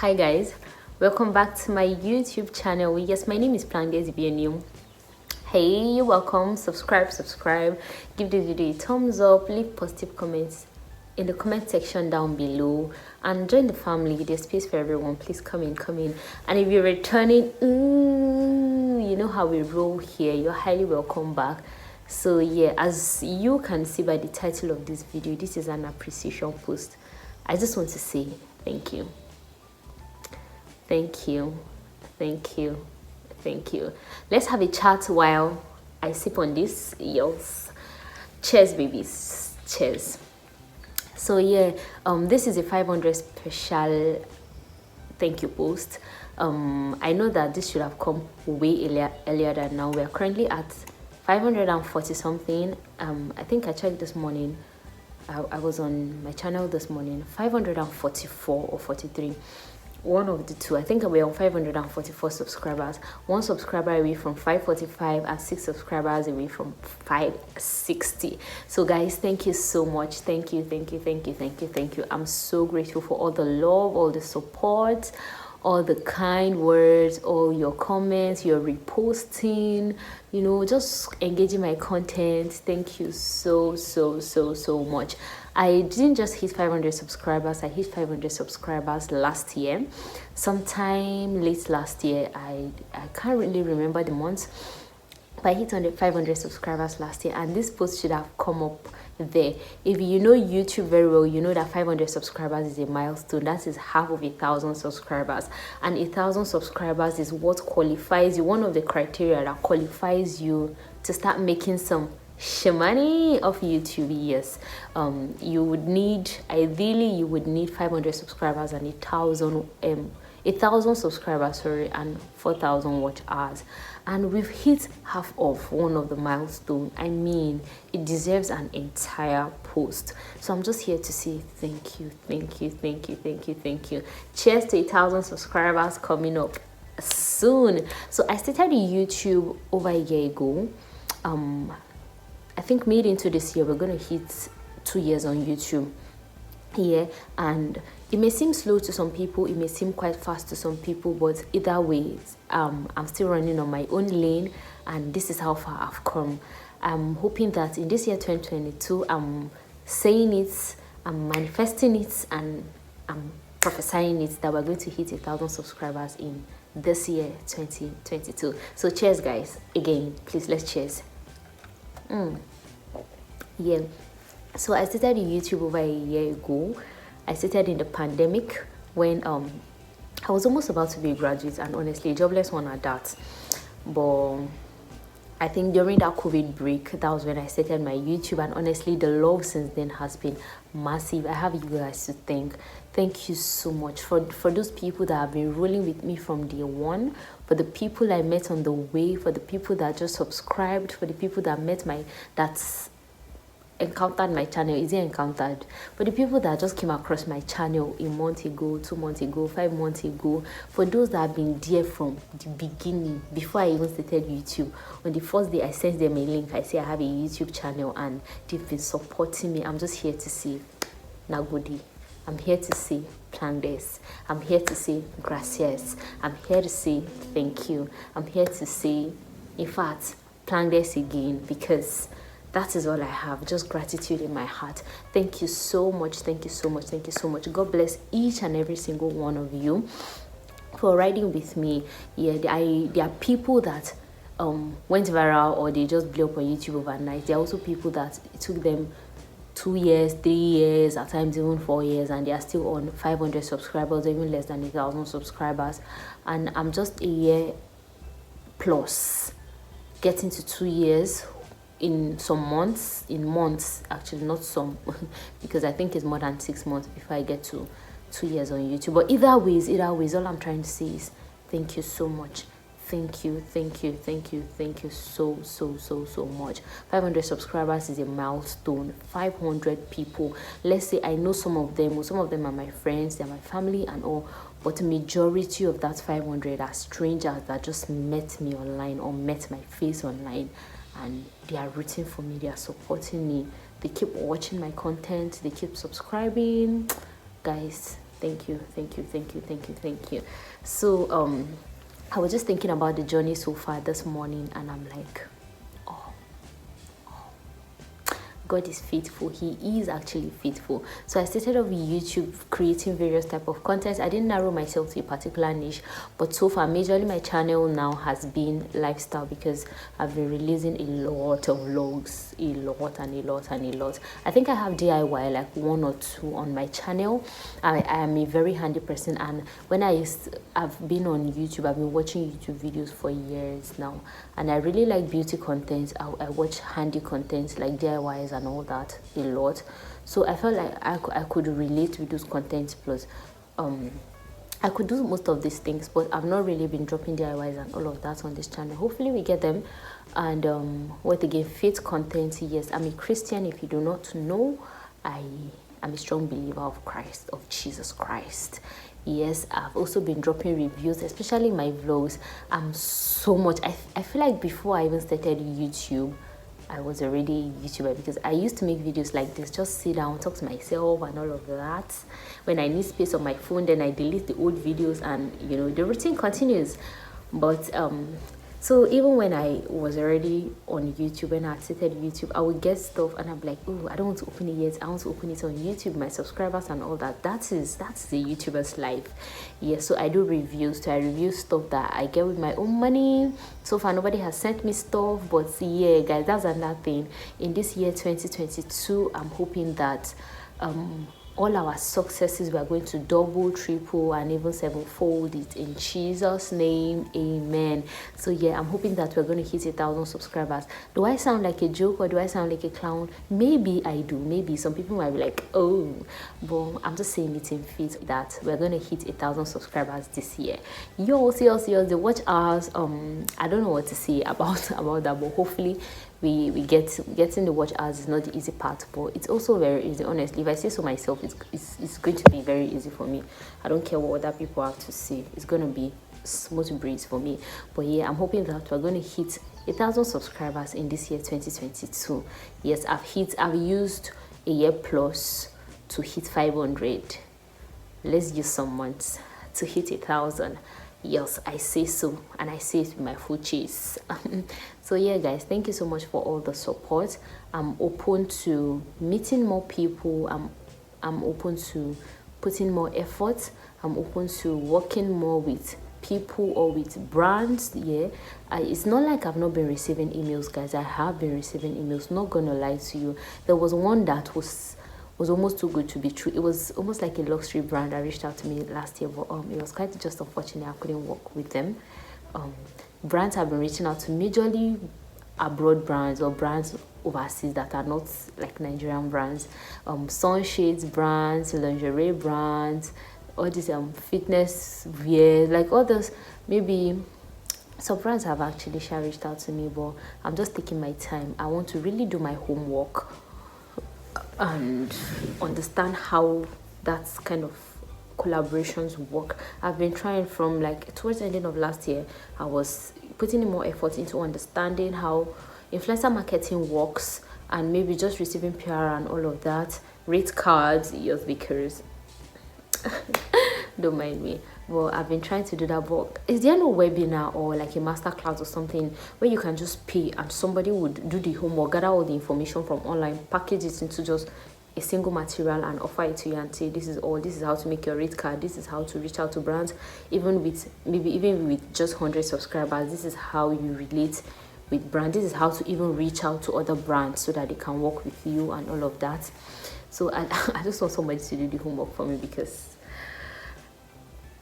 Hi guys, welcome back to my YouTube channel. Yes, my name is Plangdes if you're new. Hey, welcome. Subscribe, give this video a thumbs up, leave positive comments in the comment section down below, and join the family. There's space for everyone. Please come in. And if you're returning, you know how we roll here. You're highly welcome back. So yeah, as you can see by the title of this video, this is an appreciation post. I just want to say thank you. Thank you. Let's have a chat while I sip on this. Yes. Cheers, babies. Cheers. So yeah, this is a 500 special thank you post. I know that this should have come way earlier than now. We are currently at 540 something. I think I checked this morning. I was on my channel this morning. 544 or 43. One of the two. I think we're on 544 subscribers. One subscriber away from 545 and 6 subscribers away from 560. So guys, thank you so much. Thank you. I'm so grateful for all the love, all the support, all the kind words, all your comments, your reposting, you know, just engaging my content. Thank you so much. I didn't just hit 500 subscribers. I hit 500 subscribers last year, sometime late last year. I can't really remember the month, but I hit 500 subscribers last year, and this post should have come up there. If you know YouTube very well, you know that 500 subscribers is a milestone. That is half of 1,000 subscribers, and 1,000 subscribers is what qualifies you, one of the criteria that qualifies you to start making some money off YouTube. Yes, you would need, ideally you would need 500 subscribers and 1,000 subscribers, and 4,000 watch hours, and we've hit half of one of the milestone. I mean, it deserves an entire post. So I'm just here to say thank you. Cheers to 1,000 subscribers coming up soon. So I started YouTube over a year ago. I think mid into this year we're gonna hit 2 years on YouTube. Yeah, and it may seem slow to some people, it may seem quite fast to some people, but either way, I'm still running on my own lane, and this is how far I've come. I'm hoping that in this year 2022, I'm saying it, I'm manifesting it, and I'm prophesying it that we're going to hit 1,000 subscribers in this year 2022. So cheers guys, again, please let's cheers. Yeah, so I started YouTube over a year ago. I started in the pandemic when I was almost about to be a graduate, and honestly, jobless one at that. But I think during that COVID break, that was when I started my YouTube, and honestly, the love since then has been massive. I have you guys to thank you so much for those people that have been rolling with me from day one, for the people I met on the way, for the people that just subscribed, for the people that encountered my channel. Is it encountered? But the people that just came across my channel a month ago, 2 months ago, 5 months ago, for those that have been there from the beginning, before I even started YouTube. On the first day I sent them a link, I say I have a YouTube channel, and they've been supporting me. I'm just here to say nagodi. I'm here to say Plangdes. I'm here to say gracias. I'm here to say thank you. I'm here to say, in fact, Plangdes again, because that is all I have. Just gratitude in my heart. Thank you so much. God bless each and every single one of you for riding with me. Yeah, there are people that went viral, or they just blew up on YouTube overnight. There are also people that it took them 2 years, 3 years, at times even 4 years, and they are still on 500 subscribers, or even less than 1,000 subscribers. And I'm just a year plus, getting to 2 years in months actually, not some, because I think it's more than 6 months before I get to 2 years on YouTube. But either ways, all I'm trying to say is thank you so much. Thank you so much. 500 subscribers is a milestone. 500 people, let's say, I know some of them are my friends, they're my family and all, but the majority of that 500 are strangers that just met me online or met my face online, and they are rooting for me, they are supporting me, they keep watching my content, they keep subscribing. Guys, Thank you, thank you, thank you, thank you, thank you. So I was just thinking about the journey so far this morning, and I'm like, oh, God is faithful. He is actually faithful. So I started off with YouTube creating various type of content. I didn't narrow myself to a particular niche, but so far majorly my channel now has been lifestyle, because I've been releasing a lot of vlogs, a lot and a lot and a lot. I think I have DIY like 1 or 2 on my channel. I am a very handy person, and when I've been on YouTube, I've been watching YouTube videos for years now, and I really like beauty content. I watch handy content like DIYs and all that a lot. So I felt like I could relate with those contents, plus I could do most of these things, but I've not really been dropping DIYs and all of that on this channel. Hopefully we get them. And what again, faith content. Yes, I'm a Christian. If you do not know, I am a strong believer of Christ, of Jesus Christ. Yes, I've also been dropping reviews, especially my vlogs. I'm so much, I feel like before I even started YouTube, I was already a YouTuber, because I used to make videos like this, just sit down, talk to myself and all of that. When I need space on my phone, then I delete the old videos, and you know, the routine continues. But so even when I was already on YouTube, when I started YouTube, I would get stuff and I'm like, oh, I don't want to open it yet. I want to open it on YouTube, my subscribers and all that. That's the YouTuber's life. Yeah, so I do reviews. So I review stuff that I get with my own money. So far, nobody has sent me stuff, but yeah, guys, that's another thing. In this year 2022, I'm hoping that all our successes, we are going to double, triple, and even sevenfold it in Jesus' name. Amen. So yeah, I'm hoping that we're going to hit 1,000 subscribers. Do I sound like a joke, or do I sound like a clown? Maybe I do. Maybe some people might be like, oh, but I'm just saying it in faith that we're going to hit 1,000 subscribers this year. Yours, the watch hours. I don't know what to say about that, but hopefully we getting the watch hours is not the easy part, but it's also very easy. Honestly, if I say so myself, it's going to be very easy for me. I don't care what other people have to say. It's going to be smooth breeze for me. But yeah, I'm hoping that we're going to hit 1,000 subscribers in this year 2022. Yes, I've used a year plus to hit 500. Let's use some months to hit 1,000. Yes, I say so, and I say it with my full chest. So yeah, guys, thank you so much for all the support. I'm open to meeting more people. I'm open to putting more effort. I'm open to working more with people or with brands. Yeah, it's not like I've not been receiving emails, guys. I have been receiving emails, not gonna lie to you. There was one that was almost too good to be true. It was almost like a luxury brand that reached out to me last year, but it was quite just unfortunate I couldn't work with them. Brands have been reaching out to majorly abroad brands or brands overseas that are not like Nigerian brands, sunshades brands, lingerie brands, all these fitness wear, like all those. Maybe some brands have actually reached out to me, but I'm just taking my time. I want to really do my homework and understand how that kind of collaborations work. I've been trying from like towards the end of last year. I was putting in more effort into understanding how influencer marketing works, and maybe just receiving PR and all of that, rate cards, yes, because don't mind me. Well, I've been trying to do that, but is there no webinar or like a master class or something where you can just pay and somebody would do the homework, gather all the information from online, package it into just a single material and offer it to you and say, this is how to make your rate card, this is how to reach out to brands, even with just 100 subscribers, this is how you relate with brands, this is how to even reach out to other brands so that they can work with you and all of that. So I just want somebody to do the homework for me, because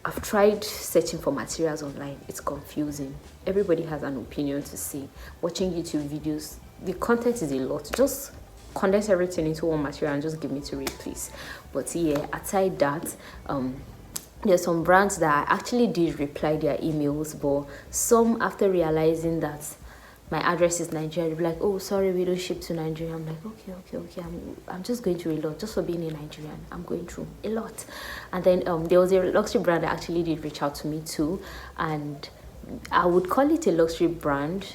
I've tried searching for materials online. It's confusing. Everybody has an opinion to say. Watching YouTube videos, the content is a lot. Just condense everything into one material and just give me to read, please. But yeah, aside that, there's some brands that actually did reply their emails, but some, after realizing that my address is Nigeria, they'll be like, oh, sorry, we don't ship to Nigeria. I'm like, okay. I'm just going through a lot. Just for being a Nigerian, I'm going through a lot. And then there was a luxury brand that actually did reach out to me too. And I would call it a luxury brand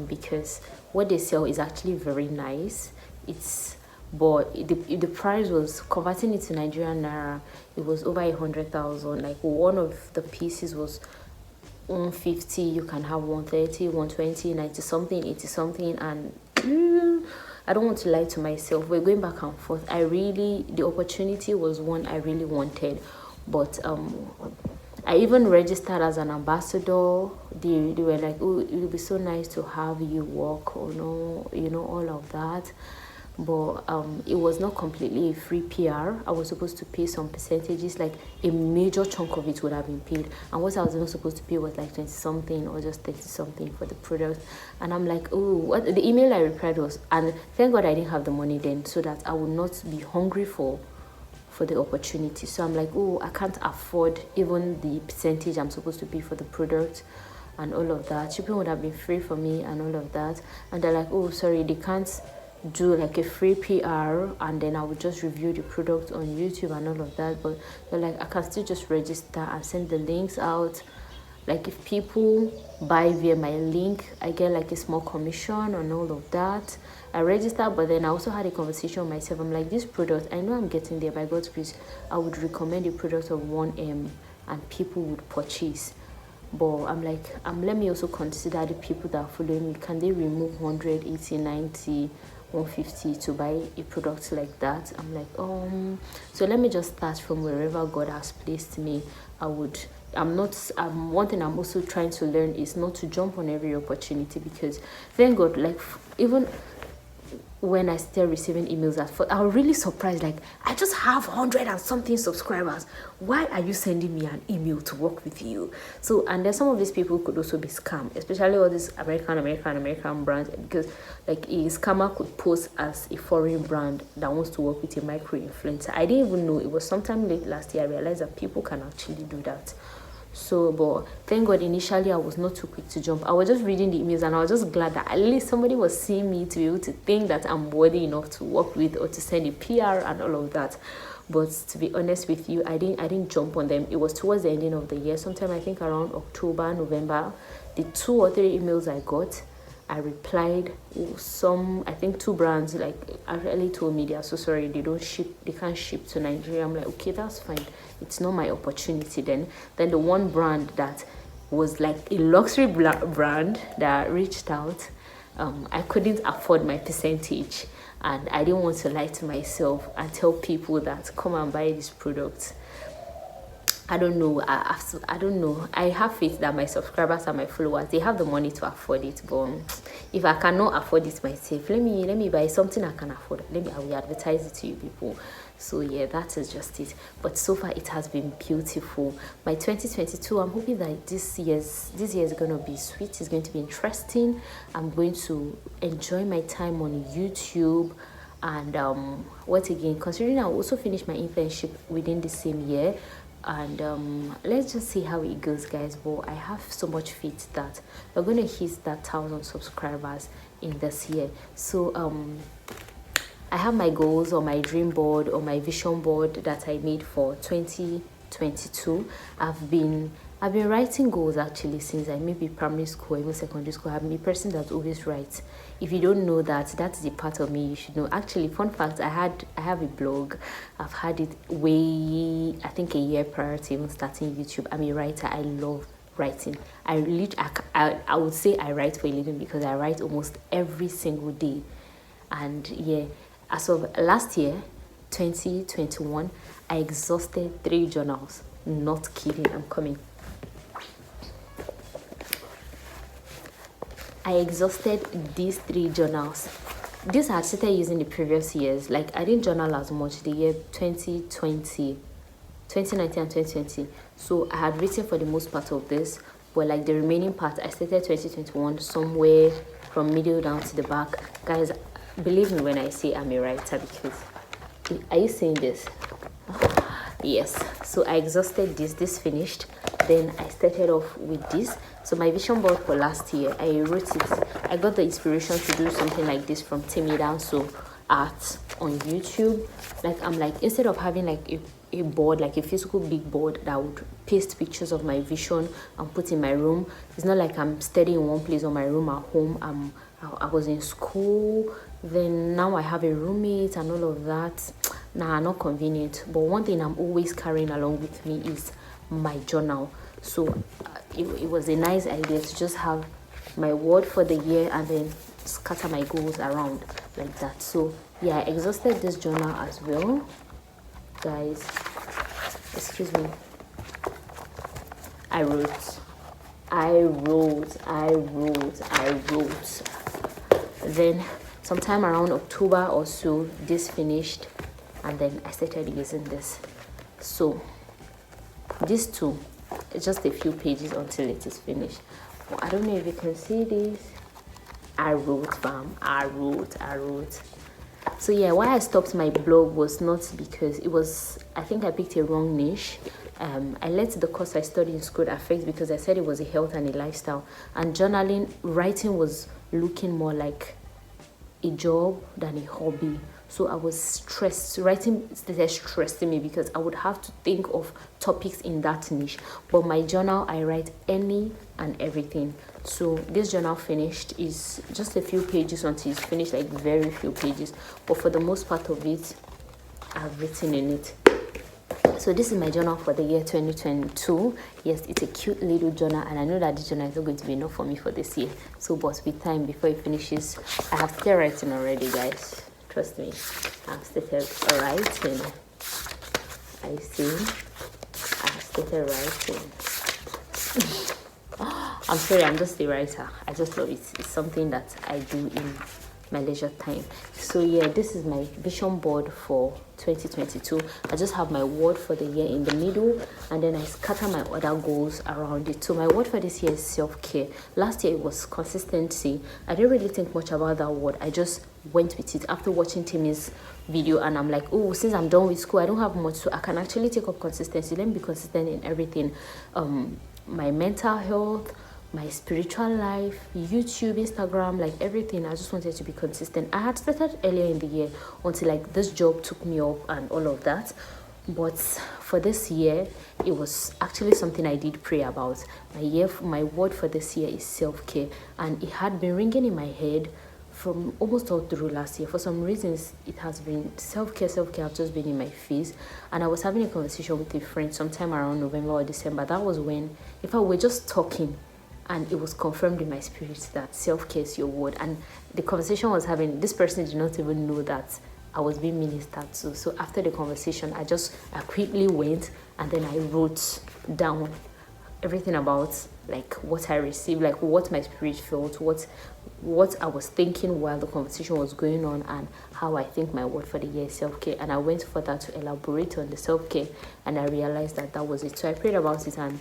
because what they sell is actually very nice. It's but the price was, converting it to Nigerian naira, it was over 100,000. Like one of the pieces was 150, you can have 130, 120, 90 something, 80 something, and I don't want to lie to myself, we're going back and forth. The opportunity was one I really wanted, but I even registered as an ambassador. They were like, oh, it would be so nice to have you work, or no, all of that. But it was not completely a free PR. I was supposed to pay some percentages, like a major chunk of it would have been paid. And what I was even supposed to pay was like 20 something or just 30 something for the product. And I'm like, oh, what? The email I replied was, and thank God I didn't have the money then, so that I would not be hungry for the opportunity. So I'm like, oh, I can't afford even the percentage I'm supposed to pay for the product and all of that. Shipping would have been free for me and all of that. And they're like, oh, sorry, they can't do like a free PR, and then I would just review the product on YouTube and all of that. But they're like, I can still just register and send the links out. Like if people buy via my link, I get like a small commission and all of that. I registered, but then I also had a conversation with myself. I'm like, this product, I know I'm getting there by God's grace. I would recommend a product of 1M and people would purchase. But I'm like, let me also consider the people that are following me. Can they remove 180, 90, 150 to buy a product like that? I'm like, so let me just start from wherever God has placed me. One thing I'm also trying to learn is not to jump on every opportunity, because thank God, like even when I started receiving emails at first, I was really surprised. Like, I just have 100 and something subscribers. Why are you sending me an email to work with you? So, and then some of these people could also be scam, especially all these American brands, because like a scammer could post as a foreign brand that wants to work with a micro influencer. I didn't even know. It was sometime late last year I realized that people can actually do that. So, but thank God initially I was not too quick to jump. I was just reading the emails and I was just glad that at least somebody was seeing me to be able to think that I'm worthy enough to work with or to send a PR and all of that. But to be honest with you, I didn't jump on them. It was towards the ending of the year, sometime I think around October, November. The 2 or 3 emails I got, I replied. I think 2 brands like actually told me they are so sorry, they can't ship to Nigeria. I'm like, okay, that's fine. It's not my opportunity then. Then the one brand that was like a luxury brand that reached out, I couldn't afford my percentage, and I didn't want to lie to myself and tell people that come and buy this product. I don't know. I don't know. I have faith that my subscribers and my followers, they have the money to afford it. But if I cannot afford it myself, let me buy something I can afford. I will advertise it to you people. So yeah, that is just it. But so far it has been beautiful. My 2022, I'm hoping that this year is going to be sweet. It's going to be interesting. I'm going to enjoy my time on YouTube. And what again? Considering I also finished my internship within the same year. And let's just see how it goes, guys. But I have so much faith that we're going to hit that 1,000 subscribers in this year. So I have my goals or my dream board or my vision board that I made for 2022. I've been writing goals actually since I maybe primary school, even secondary school. I'm a person that always writes. If you don't know that, that's the part of me you should know. Actually, fun fact, I have a blog. I've had it I think a year prior to even starting YouTube. I'm a writer. I love writing. I would say I write for a living because I write almost every single day. And yeah, as of last year, 2021, I exhausted 3 journals. Not kidding, I'm coming. I exhausted these 3 journals. These I had started using the previous years. Like, I didn't journal as much the year 2019 and 2020. So I had written for the most part of this, but like the remaining part, I started 2021 somewhere from middle down to the back. Guys, believe me when I say I'm a writer, because are you saying this? Yes. So I exhausted this finished. Then I started off with this. So my vision board for last year, I wrote it. I got the inspiration to do something like this from Timmy Danso Art on YouTube. Like, I'm like, instead of having like a board, like a physical big board that would paste pictures of my vision and put in my room, it's not like I'm studying in one place or my room at home. I was in school Then now I have a roommate and all of that. Nah, not convenient. But one thing I'm always carrying along with me is my journal. So it was a nice idea to just have my word for the year and then scatter my goals around like that. So yeah, I exhausted this journal as well, guys. Excuse me. I wrote. Then sometime around October or so, this finished, and then I started using this. So these two, it's just a few pages until it is finished. But I don't know if you can see this. I wrote, fam. I wrote. So yeah, why I stopped my blog was not because it was, I think I picked a wrong niche. I let the course I studied in school affect because I said it was a health and a lifestyle, and journaling, writing was looking more like a job than a hobby. So I was stressed. Writing started stressing me because I would have to think of topics in that niche. But my journal, I write any and everything. So this journal finished is just a few pages until it's finished, like very few pages. But for the most part of it, I've written in it. So this is my journal for the year 2022. Yes, it's a cute little journal, and I know that this journal is not going to be enough for me for this year. So, but with time, before it finishes, I have started writing already, guys. Trust me, I've started writing. I see. I have started writing. I'm sorry, I'm just a writer. I just love it. It's something that I do in my leisure time. So yeah, this is my vision board for 2022. I just have my word for the year in the middle, and then I scatter my other goals around it. So my word for this year is self-care. Last year it was consistency. I didn't really think much about that word. I just went with it after watching Timmy's video, and I'm like, oh, since I'm done with school, I don't have much, so I can actually take up consistency. Let me be consistent in everything. My mental health, my spiritual life, YouTube, Instagram, like everything. I just wanted to be consistent. I had started earlier in the year until like this job took me up and all of that. But for this year, it was actually something I did pray about. My word for this year is self-care, and it had been ringing in my head from almost all through last year. For some reasons, it has been self-care have just been in my face. And I was having a conversation with a friend sometime around November or December. That was when, if I were just talking, and it was confirmed in my spirit that self-care is your word. And the conversation I was having, this person did not even know that I was being ministered to. So after the conversation, I quickly went and then I wrote down everything about like what I received, like what my spirit felt, what I was thinking while the conversation was going on, and how I think my word for the year is self-care. And I went further to elaborate on the self-care, and I realized that that was it. So I prayed about it, and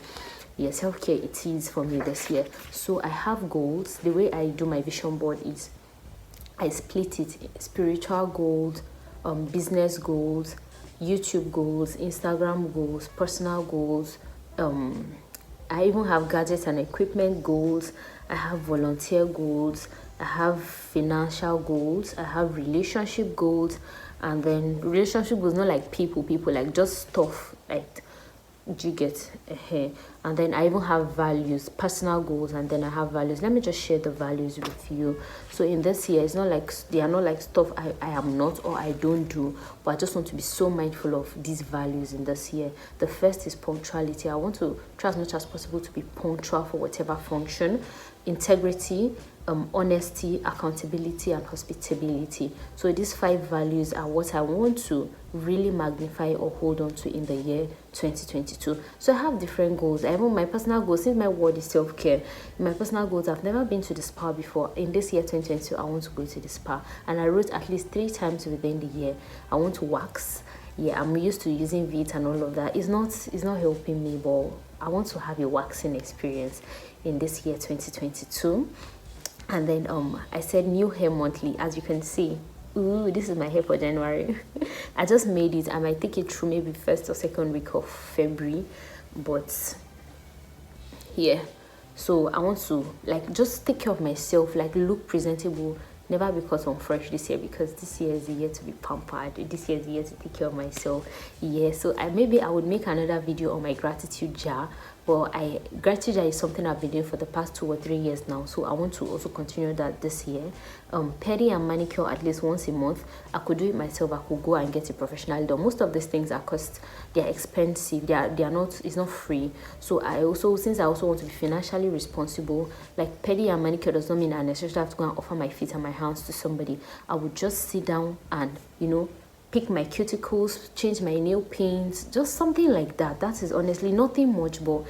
yeah, self-care it is for me this year. So I have goals. The way I do my vision board is I split it: spiritual goals, business goals, YouTube goals, Instagram goals, personal goals. I even have gadgets and equipment goals. I have volunteer goals. I have financial goals. I have relationship goals. And then relationship goals, not like people, like just stuff like, do you get? And then I even have values, personal goals, and then I have values. Let me just share the values with you. So in this year, it's not like they are not like stuff I am not or I don't do, but I just want to be so mindful of these values in this year. The first is punctuality. I want to try as much as possible to be punctual for whatever function. Integrity, honesty, accountability, and hospitality. So these 5 values are what I want to really magnify or hold on to in the year 2022. So I have different goals. I have my personal goals. Since my word is self-care, in my personal goals, I've never been to the spa before. In this year 2022, I want to go to the spa, and I wrote at least 3 times within the year. I want to wax. Yeah, I'm used to using Vit and all of that. It's not helping me, but I want to have a waxing experience in this year 2022. And then I said new hair monthly. As you can see, ooh, this is my hair for January. I just made it. I might take it through maybe 1st or 2nd week of February, but yeah. So I want to like just take care of myself, like look presentable. Never because I'm fresh this year, because this year is the year to be pampered. This year is the year to take care of myself. Yeah, so maybe I would make another video on my gratitude jar, Well, gratitude is something I've been doing for the past 2 or 3 years now, so I want to also continue that this year. Pedi and manicure at least once a month. I could do it myself. I could go and get it professionally done. Most of these things are cost, they're expensive. They are not. It's not free. So since I also want to be financially responsible, like pedi and manicure does not mean I necessarily have to go and offer my feet and my hands to somebody. I would just sit down and pick my cuticles, change my nail paints, just something like that. That is honestly nothing much, but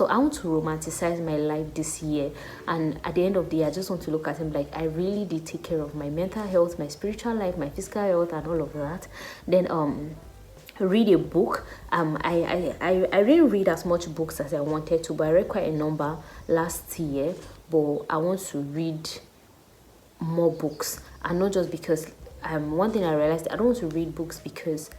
I want to romanticize my life this year. And at the end of the year, I just want to look at him like I really did take care of my mental health, my spiritual life, my physical health, and all of that. Then read a book. I didn't read as much books as I wanted to, but I read quite a number last year. But I want to read more books, and not just because one thing I realized, I don't want to read books because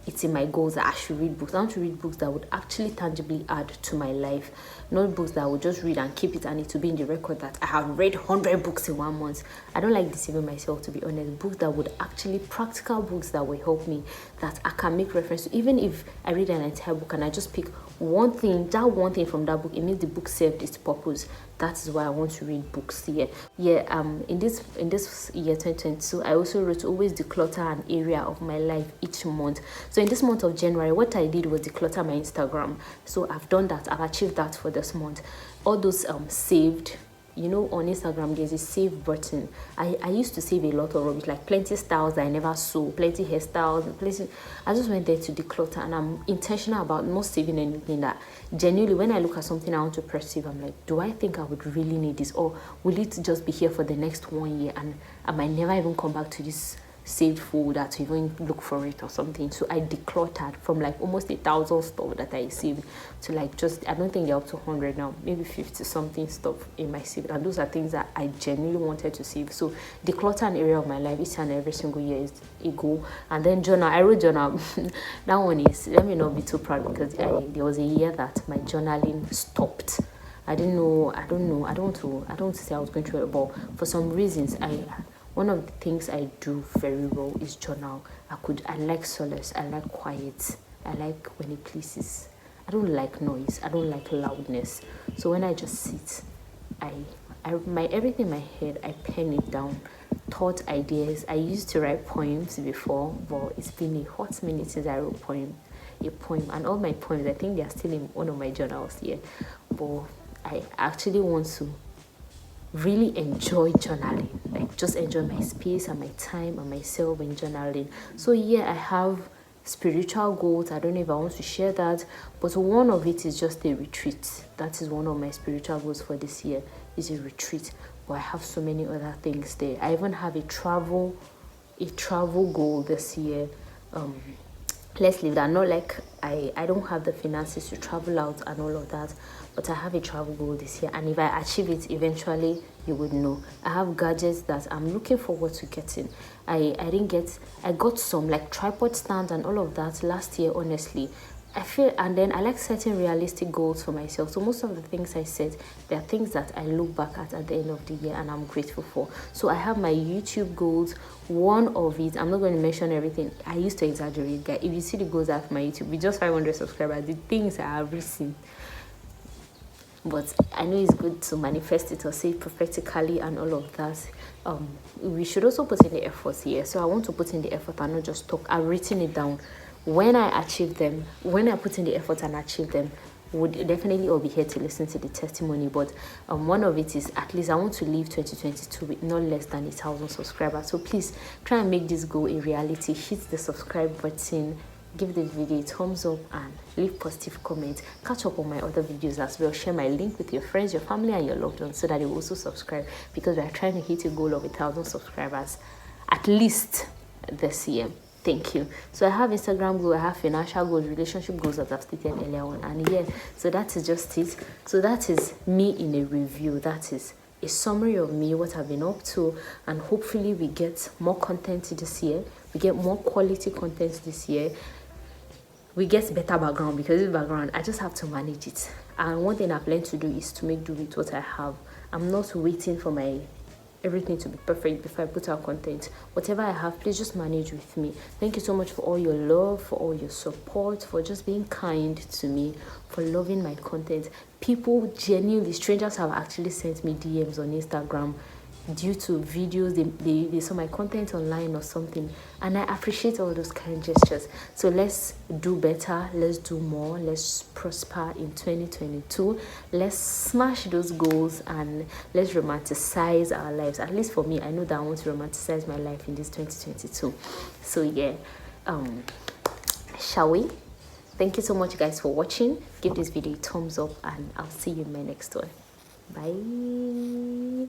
it's in my goals that I should read books. I want to read books that would actually tangibly add to my life, not books that I would just read and keep it and it to be in the record that I have read 100 books in 1 month. I don't like deceiving myself, to be honest. Books that would actually, practical books that will help me, that I can make reference to. Even if I read an entire book and I just pick one thing from that book, it means the book served its purpose. That is why I want to read books here. In this year 2022, I also wrote to always declutter an area of my life each month. So in this month of January, what I did was declutter my Instagram. So I've done that. I've achieved that for this month. All those saved, on Instagram there's a save button. I used to save a lot of rubbish, like plenty styles that I never saw, plenty hairstyles, I just went there to declutter, and I'm intentional about not saving anything that genuinely, when I look at something I want to perceive, I'm like, do I think I would really need this, or will it just be here for the next 1 year and I might never even come back to this saved folder to even look for it or something. So I decluttered from like almost 1,000 stuff that I saved to like just, I don't think they're up to 100 now, maybe 50 something stuff in my saved, and those are things that I genuinely wanted to save. So declutter an area of my life each and every single year is a goal. And then journal, I wrote journal. That one is, let me not be too proud, because there was a year that my journaling stopped. I don't want to say I was going through it, but for some reasons one of the things I do very well is journal. I like solace, I like quiet, I like when it pleases. I don't like noise, I don't like loudness. So when I just sit, everything in my head, I pen it down. Thought, ideas. I used to write poems before, but it's been a hot minute since I wrote a poem. And all my poems, I think they are still in one of my journals here. But I actually want to really enjoy journaling, like just enjoy my space and my time and myself in journaling. So I have spiritual goals. I don't know if I want to share that, but one of it is just a retreat. That is one of my spiritual goals for this year, is a retreat. But I have so many other things there. I even have a travel goal this year. Let's leave that. Not like I don't have the finances to travel out and all of that, but I have a travel goal this year, and if I achieve it eventually, you would know. I have gadgets that I'm looking forward to getting. I got some like tripod stands and all of that last year, honestly. And then I like setting realistic goals for myself. So most of the things I set, they are things that I look back at the end of the year and I'm grateful for. So I have my YouTube goals. One of it, I'm not going to mention everything. I used to exaggerate, guys. If you see the goals I have for my YouTube, with just 500 subscribers, the things I have written. But I know it's good to manifest it or say it prophetically and all of that. We should also put in the effort here. So I want to put in the effort and not just talk. I've written it down. When I achieve them, when I put in the effort and achieve them, would definitely all be here to listen to the testimony. But one of it is, at least I want to leave 2022 with not less than 1,000 subscribers. So please try and make this goal a reality. Hit the subscribe button, give this video a thumbs up, and leave positive comments. Catch up on my other videos as well. Share my link with your friends, your family, and your loved ones so that they will also subscribe, because we are trying to hit a goal of 1,000 subscribers at least this year. Thank you. So I have Instagram goals, I have financial goals, relationship goals that I've stated earlier on, and so that is just it. So that is me in a review. That is a summary of me, what I've been up to, and hopefully we get more content this year. We get more quality content this year. We get better background, because this background, I just have to manage it. And one thing I've learned to do is to make do with what I have. I'm not waiting for my everything to be perfect before I put out content. Whatever I have, please just manage with me. Thank you so much for all your love, for all your support, for just being kind to me, for loving my content. People, genuinely, strangers have actually sent me DMs on Instagram due to videos they saw my content online or something, and I appreciate all those kind gestures. So let's do better, let's do more, let's prosper in 2022. Let's smash those goals and let's romanticize our lives. At least for me, I know that I want to romanticize my life in this 2022. So yeah, shall we? Thank you so much guys for watching. Give this video a thumbs up and I'll see you in my next one. Bye.